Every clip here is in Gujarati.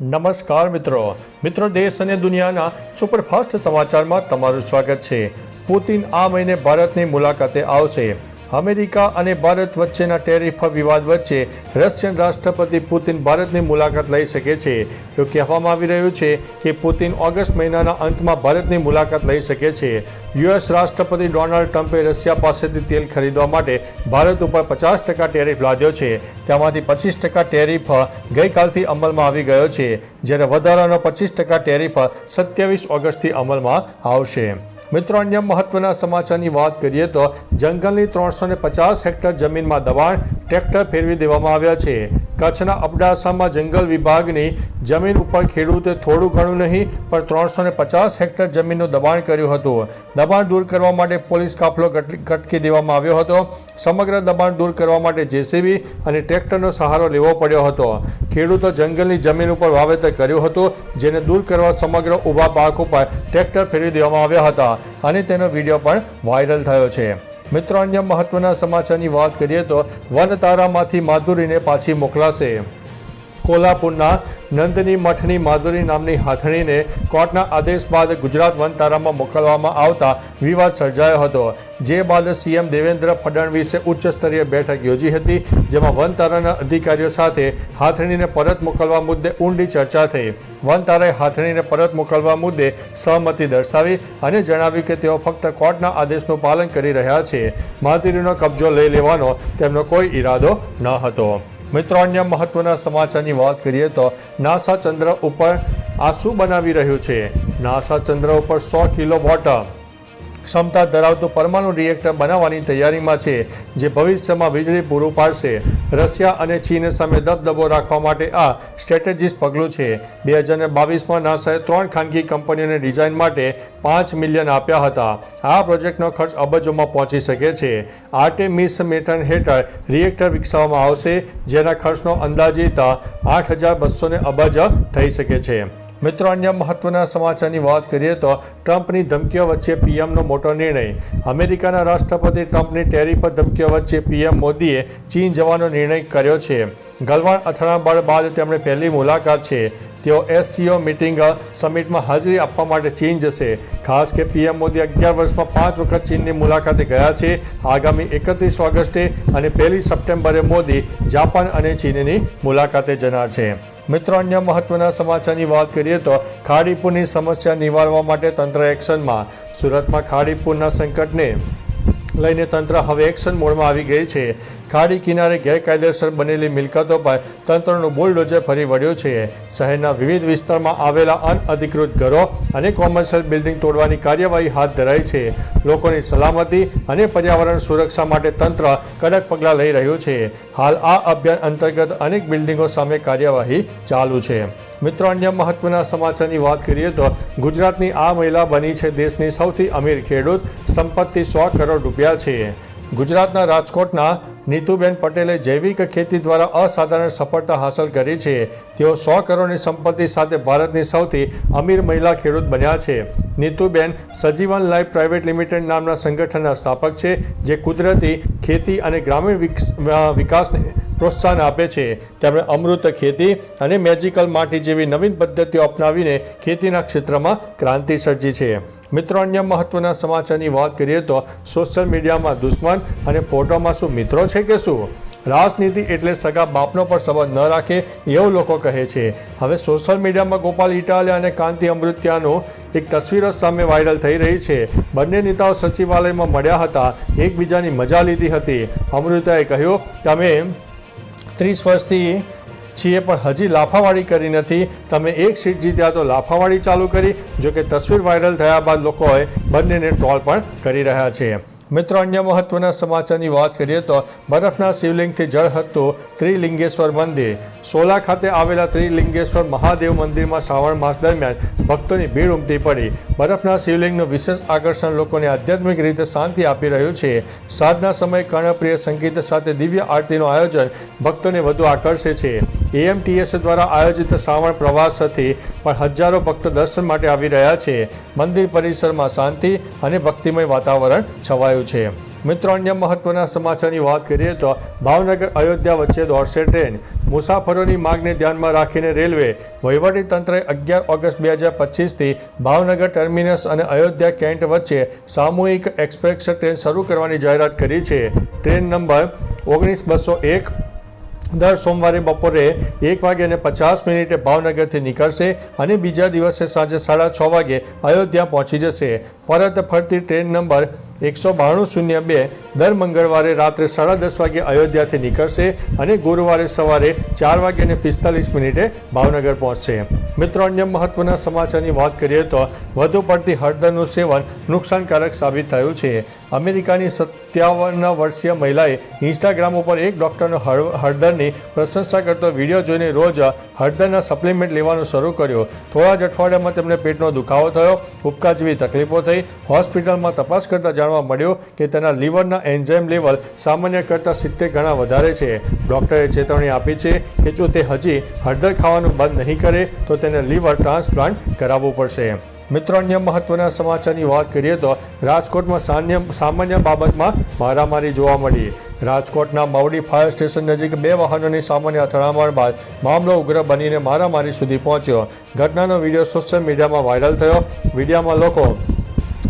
નમસ્કાર મિત્રો દેશ અને દુનિયાના સુપરફાસ્ટ સમાચારમાં તમારું સ્વાગત છે। પુતિન આ મહિને ભારતની મુલાકાતે આવશે। અમેરિકા અને ભારત વચ્ચેના ટેરિફ વિવાદ વચ્ચે રશિયન રાષ્ટ્રપતિ પુતિન ભારતની મુલાકાત લઈ શકે છે। એવું કહેવામાં આવી રહ્યું છે કે પુતિન ઓગસ્ટ મહિનાના અંતમાં ભારતની મુલાકાત લઈ શકે છે। યુએસ રાષ્ટ્રપતિ ડોનાલ્ડ ટ્રમ્પે રશિયા પાસેથી તેલ ખરીદવા માટે ભારત ઉપર 50% ટેરિફ લાદ્યો છે। તેમાંથી 25% ટેરિફ ગઈકાલથી અમલમાં આવી ગયો છે, જ્યારે વધારાનો 25% ટેરિફ 27 ઓગસ્ટથી અમલમાં આવશે। મિત્રો, અન્ય મહત્વના સમાચારની વાત કરીએ તો જંગલની 350 હેક્ટર જમીનમાં દબાણ ટ્રેક્ટર ફેરવી દેવામાં આવ્યા છે। કચ્છના અબડાસામાં જંગલ વિભાગની જમીન ઉપર ખેડૂતે થોડું ઘણું નહીં પણ 350 હેક્ટર જમીનનું દબાણ કર્યું હતું। દબાણ દૂર કરવા માટે પોલીસ કાફલો ગટકી દેવામાં આવ્યો હતો। સમગ્ર દબાણ દૂર કરવા માટે જેસીબી અને ટ્રેક્ટરનો સહારો લેવો પડ્યો હતો। ખેડૂતો જંગલની જમીન ઉપર વાવેતર કર્યું હતું, જેને દૂર કરવા સમગ્ર ઊભા પાક ઉપર ટ્રેક્ટર ફેરવી દેવામાં આવ્યા હતા અને તેનો વિડીયો પણ વાયરલ થયો છે। મિત્રો, અન્ય મહત્વના સમાચારની વાત કરીએ તો વનતારામાંથી માધુરીને પાછી મોકલાશે। કોલ્હાપુરના નંદની મઠની માધુરી નામની હાથણીને કોર્ટના આદેશ બાદ ગુજરાત વનતારામાં મોકલવામાં આવતા વિવાદ સર્જાયો હતો, જે બાદ સીએમ દેવેન્દ્ર ફડણવીસે ઉચ્ચ સ્તરીય બેઠક યોજી હતી, જેમાં વનતારાના અધિકારીઓ સાથે હાથણીને પરત મોકલવા મુદ્દે ઊંડી ચર્ચા થઈ। વનતારાએ હાથણીને પરત મોકલવા મુદ્દે સહમતિ દર્શાવી અને જણાવ્યું કે તેઓ ફક્ત કોર્ટના આદેશનું પાલન કરી રહ્યા છે। માધુરીનો કબજો લઈ લેવાનો તેમનો કોઈ ઈરાદો ન હતો। મિત્રો, અન્ય મહત્વના સમાચારની વાત કરીએ તો નાસા ચંદ્ર ઉપર આ શું બનાવી રહ્યું છે? નાસા ચંદ્ર ઉપર 100 કિલોવોટ ક્ષમતા ધરાવતું પરમાણુ રિએક્ટર બનાવવાની તૈયારીમાં છે, જે ભવિષ્યમાં વીજળી પૂરું પાડશે। રશિયા અને ચીન સામે દબદબો રાખવા માટે આ સ્ટ્રેટેજિસ્ટ પગલું છે। 2022માં નાસાએ 3 ખાનગી કંપનીઓને ડિઝાઇન માટે $5 મિલિયન આપ્યા હતા। આ પ્રોજેક્ટનો ખર્ચ અબજોમાં પહોંચી શકે છે। આર્ટેમિસ મિશન હેઠળ રિએક્ટર વિકસાવવામાં આવશે, જેના ખર્ચનો અંદાજિત 8,200 અબજ થઈ શકે છે। મિત્રો, અન્ય મહત્વના સમાચારની વાત કરીએ તો ટ્રમ્પની ધમકીઓ વચ્ચે પીએમનો મોટો નિર્ણય। અમેરિકાના રાષ્ટ્રપતિ ટ્રમ્પની ટેરિફ ધમકીઓ વચ્ચે પીએમ મોદીએ ચીન જવાનો નિર્ણય કર્યો છે। ગલવાન અથડામણ બાદ તેમણે પહેલી મુલાકાત છે। તેઓ SCO મીટિંગ સમિટમાં હાજરી આપવા માટે ચીન જશે। ખાસ કે પીએમ મોદી 11 વર્ષમાં 5 વખત ચીનની મુલાકાતે ગયા છે। આગામી 31 ઓગસ્ટે અને 1 સપ્ટેમ્બરે મોદી જાપાન અને ચીનની મુલાકાતે જનાર છે। મિત્રો, અન્ય મહત્વના સમાચારની વાત કરીએ તો ખાડીપુરની સમસ્યા નિવારવા માટે તંત્ર એક્શનમાં। સુરતમાં ખાડીપુરના સંકટને લઈને તંત્ર હવે એક્શન મોડમાં આવી ગઈ છે। ખાડી કિનારે ગેરકાયદેસર બનેલી મિલકતો પર તંત્રનું બુલડોઝર ફરી વળ્યું છે। શહેરના વિવિધ વિસ્તારમાં આવેલા અનઅધિકૃત ઘરો અને કોમર્શિયલ બિલ્ડિંગ તોડવાની કાર્યવાહી હાથ ધરાઈ છે। લોકોની સલામતી અને પર્યાવરણ સુરક્ષા માટે તંત્ર કડક પગલાં લઈ રહ્યું છે। હાલ આ અભિયાન અંતર્ગત અનેક બિલ્ડિંગો સામે કાર્યવાહી ચાલુ છે। મિત્રો, અન્ય મહત્વના સમાચારની વાત કરીએ તો ગુજરાતની આ મહિલા બની છે દેશની સૌથી અમીર ખેડૂત। સંપત્તિ 100 કરોડ રૂપિયા છે। ગુજરાતના રાજકોટના નીતુબેન પટેલે જૈવિક ખેતી દ્વારા અસાધારણ સફળતા હાંસલ કરી છે। તેઓ 100 કરોડની સંપત્તિ સાથે ભારતની સૌથી અમીર મહિલા ખેડૂત બન્યા છે। નીતુબેન સજીવન લાઈફ પ્રાઇવેટ લિમિટેડ નામના સંગઠનના સ્થાપક છે, જે કુદરતી ખેતી અને ગ્રામીણ વિકાસને પ્રોત્સાહન આપે છે। તેમણે અમૃત ખેતી અને મેજિકલ માટી જેવી નવીન પદ્ધતિઓ અપનાવીને ખેતીના ક્ષેત્રમાં ક્રાંતિ સર્જી છે। મિત્રો, અન્ય મહત્વના સમાચારની વાત કરીએ તો સોશિયલ મીડિયામાં દુશ્મન અને ફોટોમાં શું મિત્રો છે કે શું? રાજનીતિ એટલે સગા બાપનો પણ સંબંધ ન રાખે એવું લોકો કહે છે। હવે સોશિયલ મીડિયામાં ગોપાલ ઇટાલિયા અને કાંતિ અમૃત્યાનું એક તસવીરો સામે વાયરલ થઈ રહી છે। બંને નેતાઓ સચિવાલયમાં મળ્યા હતા, એકબીજાની મજા લીધી હતી। અમૃતાએ કહ્યું, તમે 30 વર્ષથી છીએ પણ હજી લાફાવાળી કરી નથી। તમે એક સીટ જીત્યા તો લાફાવાળી ચાલુ કરી। જોકે તસવીર વાયરલ થયા બાદ લોકોએ બંનેને ટ્રોલ પણ કરી રહ્યા છે। મિત્રો, અન્ય મહત્વના સમાચારની વાત કરીએ તો બરફના શિવલિંગથી ઝળહળતું ત્રિલિંગેશ્વર મંદિર। સોલા ખાતે આવેલા ત્રિલિંગેશ્વર મહાદેવ મંદિરમાં શ્રાવણ માસ દરમિયાન ભક્તોની ભીડ ઉમટી પડી। બરફના શિવલિંગનું વિશેષ આકર્ષણ લોકોને આધ્યાત્મિક રીતે શાંતિ આપી રહ્યું છે। સાંજના સમયે કર્ણપ્રિય સંગીત સાથે દિવ્ય આરતીનું આયોજન ભક્તોને વધુ આકર્ષે છે। AMTS દ્વારા આયોજિત શ્રાવણ પ્રવાસથી પણ હજારો ભક્તો દર્શન માટે આવી રહ્યા છે। મંદિર પરિસરમાં શાંતિ અને ભક્તિમય વાતાવરણ છવાયું છે। મિત્રો, અન્ય મહત્વના સમાચારની વાત કરીએ તો ભાવનગર અયોધ્યા વચ્ચે દોડશે ટ્રેન. મુસાફરોની માંગને ધ્યાનમાં રાખીને રેલવે વહીવટીતંત્રે 11 ઓગસ્ટ 2025થી ભાવનગર ટર્મિનસ અને અયોધ્યા કેન્ટ વચ્ચે સામૂહિક એક્સપ્રેસ ટ્રેન શરૂ કરવાની જાહેરાત કરી છે. ટ્રેન નંબર 19201 દર સોમવારે બપોરે 1:50 ભાવનગરથી નીકળશે અને બીજા દિવસે સાંજે 6:30 વાગે અયોધ્યા પહોંચી જશે. પરત ફરતી ટ્રેન નંબર 19202 દર મંગળવારે રાત્રે 10:30 વાગે અયોધ્યાથી નીકળશે અને ગુરુવારે સવારે 4:45 ભાવનગર પહોંચશે. મિત્રો, અન્ય મહત્વના સમાચારની વાત કરીએ તો વધુ પડતી હળદરનું સેવન નુકસાનકારક સાબિત થયું છે. અમેરિકાની 57 વર્ષીય મહિલાએ ઇન્સ્ટાગ્રામ ઉપર એક ડૉક્ટરનો હળદરની પ્રશંસા કરતો વિડીયો જોઈને રોજ હળદરના સપ્લિમેન્ટ લેવાનું શરૂ કર્યું. થોડા જ અઠવાડિયામાં તેમને પેટનો દુખાવો થયો, ઉબકા જેવી તકલીફો થઈ. હોસ્પિટલમાં તપાસ કરતા જાણવા મળ્યું કે તેના લીવરના એન્ઝાઇમ લેવલ સામાન્ય કરતાં 70 ગણા વધારે છે. ડૉક્ટરે ચેતવણી આપી છે કે જો તે હજી હળદર ખાવાનું બંધ નહીં કરે તો તેને લીવર ટ્રાન્સપ્લાન્ટ કરાવવું પડશે. મિત્રો, અન્ય મહત્વના સમાચારની વાત કરીએ તો રાજકોટમાં સામાન્ય બાબતમાં મારામારી જોવા મળી. રાજકોટના માવડી ફાયર સ્ટેશન નજીક 2 વાહનોની સામાન્ય અથડામણ બાદ મામલો ઉગ્ર બનીને મારામારી સુધી પહોંચ્યો. ઘટનાનો વિડીયો સોશિયલ મીડિયામાં વાયરલ થયો. વિડીયોમાં લોકો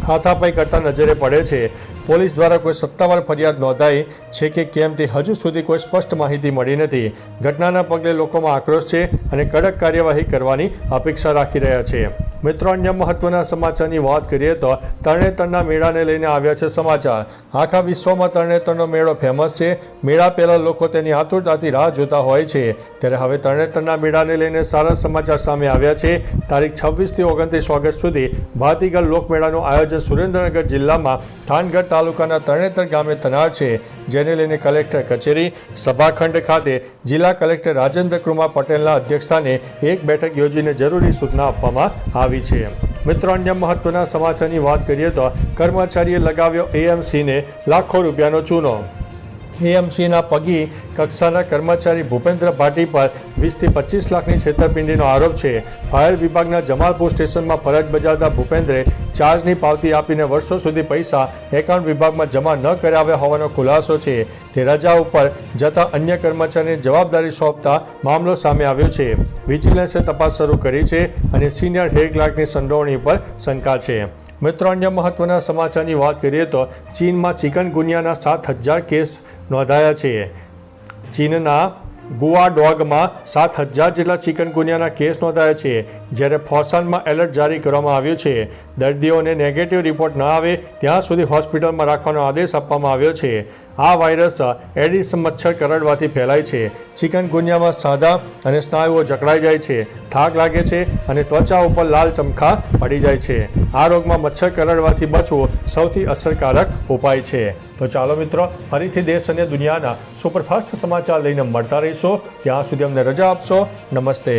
હાથાપાઈ કરતા નજરે પડે છે. પોલીસ દ્વારા કોઈ સત્તાવાર ફરિયાદ નોંધાઈ છે કે કેમ તે હજુ સુધી કોઈ સ્પષ્ટ માહિતી મળી નથી. ઘટનાના પગલે લોકોમાં આક્રોશ છે અને કડક કાર્યવાહી કરવાની અપેક્ષા રાખી રહ્યા છે. મિત્રો, અન્ય મહત્વના સમાચારની વાત કરીએ તો તરણેતરના મેળાને લઈને આવ્યા છે સમાચાર. આખા વિશ્વમાં તરણેતરનો મેળો ફેમસ છે. મેળા પહેલાં લોકો તેની આતુરતાથી રાહ જોતા હોય છે, ત્યારે હવે તરણેતરના મેળાને લઈને સારા સમાચાર સામે આવ્યા છે. તારીખ 26થી 29 ઓગસ્ટ સુધી ભાતીગળ લોકમેળાનું આયોજન સુરેન્દ્રનગર જિલ્લામાં થાનગઢ તાલુકાના તરણેતર ગામે થનાર છે, જેને લઈને કલેક્ટર કચેરી સભાખંડ ખાતે જિલ્લા કલેક્ટર રાજેન્દ્ર કુમાર પટેલના અધ્યક્ષસ્થાને એક બેઠક યોજીને જરૂરી સૂચના આપવામાં આવી છે. મિત્રો, અન્ય મહત્વના સમાચારની વાત કરીએ તો કર્મચારીએ લગાવ્યો એએમસીને લાખો રૂપિયાનો ચૂનો. એએમસીના પગી કક્ષાના કર્મચારી ભૂપેન્દ્ર ભાટી પર 20થી 25 લાખની છેતરપિંડીનો આરોપ છે. ફાયર વિભાગના જમાલપુર સ્ટેશનમાં ફરજ બજાવતા ભૂપેન્દ્રે ચાર્જની પાવતી આપીને વર્ષો સુધી પૈસા એકાઉન્ટ વિભાગમાં જમા ન કરાવ્યા હોવાનો ખુલાસો છે. તે રજા ઉપર જતા અન્ય કર્મચારીને જવાબદારી સોંપતા મામલો સામે આવ્યો છે. વિજિલન્સે તપાસ શરૂ કરી છે અને સિનિયર હેડ ક્લાર્કની સંડોવણી પર શંકા છે. મિત્રો, અન્ય મહત્વના સમાચારની વાત કરીએ તો ચીનમાં ચિકનગુનિયાના 7,000 કેસ નોંધાયા છે. ચીનના ગુઆડોગમાં 7,000 જેટલા ચિકનગુનિયાના કેસ નોંધાયા છે, જ્યારે ફોસાનમાં એલર્ટ જારી કરવામાં આવ્યું છે. દર્દીઓને નેગેટિવ રિપોર્ટ ન આવે ત્યાં સુધી હોસ્પિટલમાં રાખવાનો આદેશ આપવામાં આવ્યો છે. આ વાયરસ એડિસ મચ્છર કરડવાથી ફેલાય છે. ચિકનગુનિયામાં સાંધા અને સ્નાયુઓ જકડાઈ જાય છે, થાક લાગે છે અને ત્વચા ઉપર લાલ ચમખા પડી જાય છે. આ રોગમાં મચ્છર કરડવાથી બચવું સૌથી અસરકારક ઉપાય છે. તો ચાલો મિત્રો, ફરીથી દેશ અને દુનિયાના સુપરફાસ્ટ સમાચાર લઈને મળતા રહીશું. ત્યાં સુધી અમને રજા આપશો. નમસ્તે.